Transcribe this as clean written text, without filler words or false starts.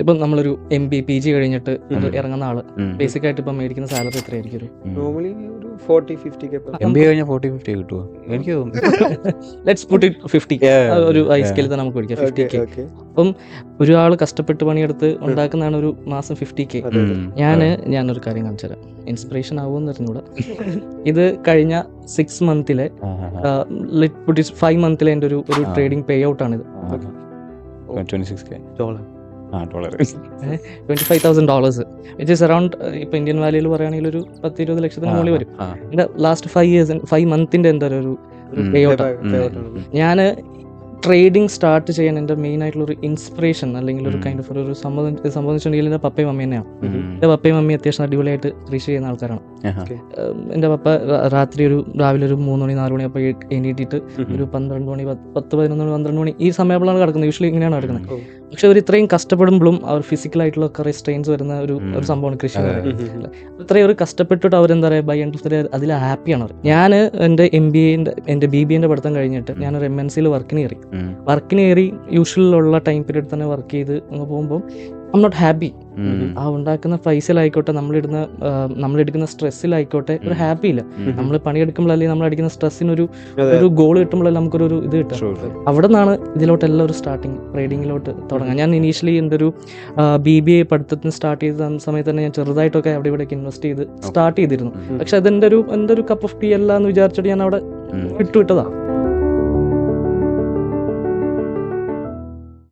ഇപ്പം നമ്മളൊരു PG കഴിഞ്ഞിട്ട് അത് ഇറങ്ങുന്ന ആള് ബേസിക് ആയിട്ട് ഇപ്പം മേടിക്കുന്ന സാലറി എത്രയായിരിക്കും? നോർമലി ഒരു 40-50 MBA കഴിഞ്ഞാൽ 40-50 കിട്ടുമോ? എനിക്ക് ലെറ്റ്സ് പുട്ട് ഇറ്റ് 50. ഒരു ഹൈ സ്കെയിൽ തന്നെ നമുക്ക് പിടിക്കാം 50K. അപ്പം ഒരാൾ കഷ്ടപ്പെട്ട് പണിയെടുത്ത് ഉണ്ടാക്കുന്നതാണ് ഒരു മാസം 50K. ഞാനൊരു കാര്യം കാണിച്ചു തരാം, ഇൻസ്പിറേഷൻ ആവുമെന്ന് അറിഞ്ഞൂടെ. ഇത് കഴിഞ്ഞ 6 മന്തിലെ 5 മന്തിലെ എൻ്റെ ഒരു ട്രേഡിംഗ് പേ ഔട്ട് ആണിത്. $26K. $25,000 വിച്ച് ഈസ് അറൗണ്ട് ഇപ്പൊ ഇന്ത്യൻ വാല്യൂയിൽ പറയുകയാണെങ്കിൽ ഒരു 10-20 ലക്ഷത്തിന് മുകളിൽ വരും. എൻ്റെ ലാസ്റ്റ് 5 മന്തിന്റെ എന്താ ഒരു പേ ഔട്ടാണ്. ഞാൻ ട്രേഡിംഗ് സ്റ്റാർട്ട് ചെയ്യാൻ എൻ്റെ മെയിൻ ആയിട്ടുള്ള ഒരു ഇൻസ്പിറേഷൻ അല്ലെങ്കിൽ ഒരു കൈൻഡ് ഓഫ് ഒരു സംബന്ധിച്ചിട്ടുണ്ടെങ്കിൽ എൻ്റെ പപ്പയും മമ്മി തന്നെയാണ്. എൻ്റെ പപ്പയും മമ്മി അത്യാവശ്യം അടിപൊളിയായിട്ട് കൃഷി ചെയ്യുന്ന ആൾക്കാരാണ്. എൻ്റെ പപ്പ രാവിലെ ഒരു 3 മണി 4 മണി അപ്പോൾ എണീറ്റിട്ട് ഒരു 12 മണി 10-11 മണി 12 മണി ഈ സമയപ്പോഴാണ് കിടക്കുന്നത്. യൂഷ്വലി ഇങ്ങനെയാണ് കിടക്കുന്നത്. പക്ഷെ അവർ ഇത്രയും കഷ്ടപ്പെടുമ്പോഴും അവർ ഫിസിക്കലായിട്ടുള്ള കുറേ സ്ട്രെയിൻസ് വരുന്ന ഒരു സംഭവമാണ് കൃഷി എന്ന് പറയുന്നത്. ഇത്രയും ഒരു കഷ്ടപ്പെട്ടിട്ട് അവരെന്താ പറയുക by end of the day അതിൽ ഹാപ്പിയാണ് അവർ. ഞാൻ എൻ്റെ എൻ്റെ BBA പഠിത്തം കഴിഞ്ഞിട്ട് ഞാനൊരു MNCയിൽ വർക്കിന് കയറി യൂഷ്വലുള്ള ടൈം പീരീഡ് തന്നെ വർക്ക് ചെയ്ത് അങ്ങ് പോകുമ്പോൾ ഐ എം നോട്ട് ഹാപ്പി. ആ ഉണ്ടാക്കുന്ന പൈസയിലായിക്കോട്ടെ നമ്മളെടുക്കുന്ന സ്ട്രെസ്സിലായിക്കോട്ടെ ഒരു ഹാപ്പി ഇല്ല. നമ്മൾ പണിയെടുക്കുമ്പോഴല്ലേ നമ്മൾ അടിക്കുന്ന സ്ട്രെസ്സിനൊരു ഗോൾ കിട്ടുമ്പോഴല്ലേ നമുക്കൊരു ഇത് കിട്ടും. അവിടെ നിന്നാണ് ഇതിലോട്ടെല്ലാം ഒരു സ്റ്റാർട്ടിങ് ട്രേഡിങ്ങിലോട്ട് തുടങ്ങാം. ഞാൻ ഇനീഷ്യലി എൻ്റെ ഒരു BBA പഠിത്തത്തിന് സ്റ്റാർട്ട് ചെയ്ത സമയത്ത് തന്നെ ഞാൻ ചെറുതായിട്ടൊക്കെ അവിടെ ഇവിടെയൊക്കെ ഇൻവെസ്റ്റ് ചെയ്ത് സ്റ്റാർട്ട് ചെയ്തിരുന്നു. പക്ഷെ അതെൻ്റെ ഒരു കപ്പ് ഓഫ് ടീ അല്ല എന്ന് വിചാരിച്ചിട്ട് ഞാൻ അവിടെ വിട്ടുവിട്ടതാണ്.